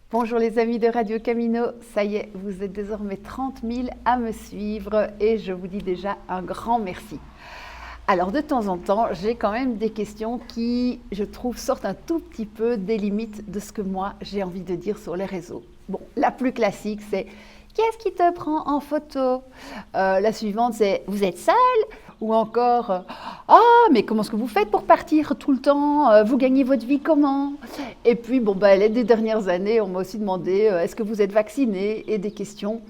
Bonjour les amis de Radio Camino, ça y est, vous êtes désormais 30 000 à me suivre et je vous dis déjà un grand merci. Alors de temps en temps, j'ai quand même des questions qui, je trouve, sortent un tout petit peu des limites de ce que moi j'ai envie de dire sur les réseaux. Bon, la plus classique c'est « Qu'est-ce qui te prend en photo ?» La suivante c'est « Vous êtes seul ?» Ou encore « Ah, mais comment est-ce que vous faites pour partir tout le temps? Vous gagnez votre vie comment ?» Et puis, les dernières années, on m'a aussi demandé « Est-ce que vous êtes vacciné ?» Et des questions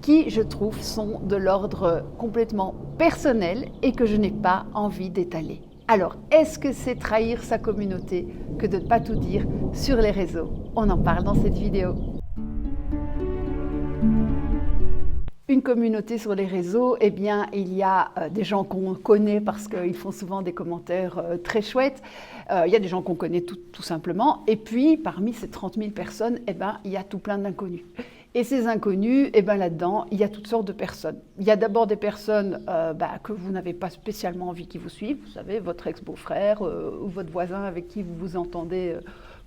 qui, je trouve, sont de l'ordre complètement personnel et que je n'ai pas envie d'étaler. Alors, est-ce que c'est trahir sa communauté que de ne pas tout dire sur les réseaux? On en parle dans cette vidéo. Une communauté sur les réseaux, eh bien, il y a des gens qu'on connaît parce qu'ils font souvent des commentaires très chouettes. Il y a des gens qu'on connaît tout simplement. Et puis, parmi ces 30 000 personnes, eh ben, il y a tout plein d'inconnus. Et ces inconnus, eh ben, là-dedans, il y a toutes sortes de personnes. Il y a d'abord des personnes que vous n'avez pas spécialement envie qu'ils vous suivent. Vous savez, votre ex-beau-frère ou votre voisin avec qui vous vous entendez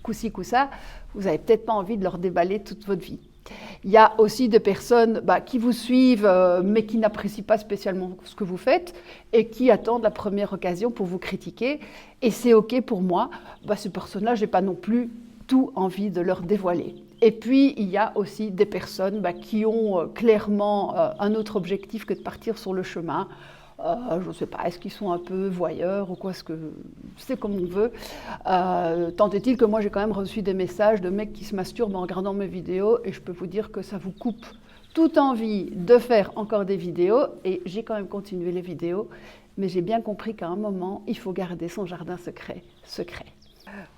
coup-ci, coup-ça. Vous n'avez peut-être pas envie de leur déballer toute votre vie. Il y a aussi des personnes qui vous suivent, mais qui n'apprécient pas spécialement ce que vous faites et qui attendent la première occasion pour vous critiquer. Et c'est OK pour moi. Ces personnes-là, je n'ai pas non plus tout envie de leur dévoiler. Et puis, il y a aussi des personnes qui ont clairement un autre objectif que de partir sur le chemin. Je ne sais pas, est-ce qu'ils sont un peu voyeurs ou quoi, c'est comme on veut. Tant est-il que moi j'ai quand même reçu des messages de mecs qui se masturbent en regardant mes vidéos et je peux vous dire que ça vous coupe toute envie de faire encore des vidéos et j'ai quand même continué les vidéos, mais j'ai bien compris qu'à un moment, il faut garder son jardin secret.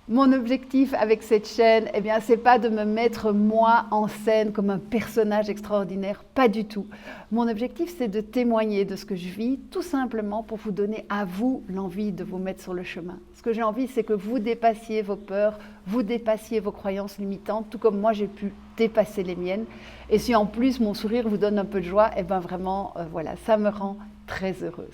Mon objectif avec cette chaîne, eh bien, c'est pas de me mettre moi en scène comme un personnage extraordinaire, pas du tout. Mon objectif, c'est de témoigner de ce que je vis, tout simplement pour vous donner à vous l'envie de vous mettre sur le chemin. Ce que j'ai envie, c'est que vous dépassiez vos peurs, vous dépassiez vos croyances limitantes, tout comme moi j'ai pu dépasser les miennes. Et si en plus mon sourire vous donne un peu de joie, eh bien vraiment, voilà, ça me rend très heureuse.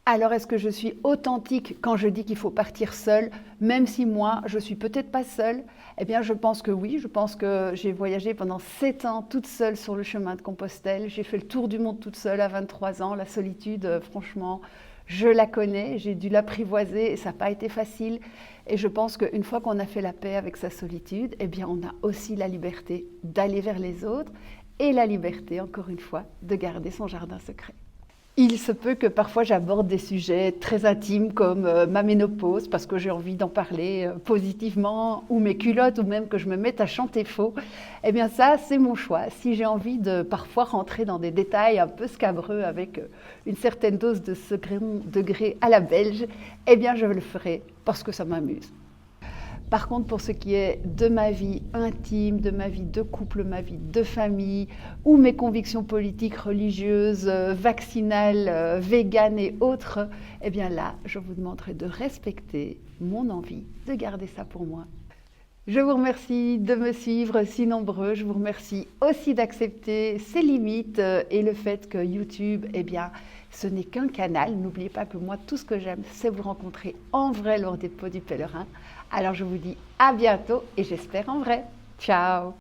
Alors, est-ce que je suis authentique quand je dis qu'il faut partir seule, même si moi, je ne suis peut-être pas seule? Eh bien, je pense que oui. Je pense que j'ai voyagé pendant 7 ans toute seule sur le chemin de Compostelle. J'ai fait le tour du monde toute seule à 23 ans. La solitude, franchement, je la connais. J'ai dû l'apprivoiser et ça n'a pas été facile. Et je pense qu'une fois qu'on a fait la paix avec sa solitude, eh bien, on a aussi la liberté d'aller vers les autres et la liberté, encore une fois, de garder son jardin secret. Il se peut que parfois j'aborde des sujets très intimes comme ma ménopause parce que j'ai envie d'en parler positivement, ou mes culottes, ou même que je me mette à chanter faux. Eh bien ça, c'est mon choix. Si j'ai envie de parfois rentrer dans des détails un peu scabreux avec une certaine dose de second degré à la belge, eh bien je le ferai parce que ça m'amuse. Par contre, pour ce qui est de ma vie intime, de ma vie de couple, ma vie de famille, ou mes convictions politiques, religieuses, vaccinales, véganes et autres, eh bien là, je vous demanderai de respecter mon envie de garder ça pour moi. Je vous remercie de me suivre si nombreux. Je vous remercie aussi d'accepter ces limites et le fait que YouTube, eh bien, ce n'est qu'un canal. N'oubliez pas que moi, tout ce que j'aime, c'est vous rencontrer en vrai lors des pots du pèlerin. Alors, je vous dis à bientôt et j'espère en vrai. Ciao!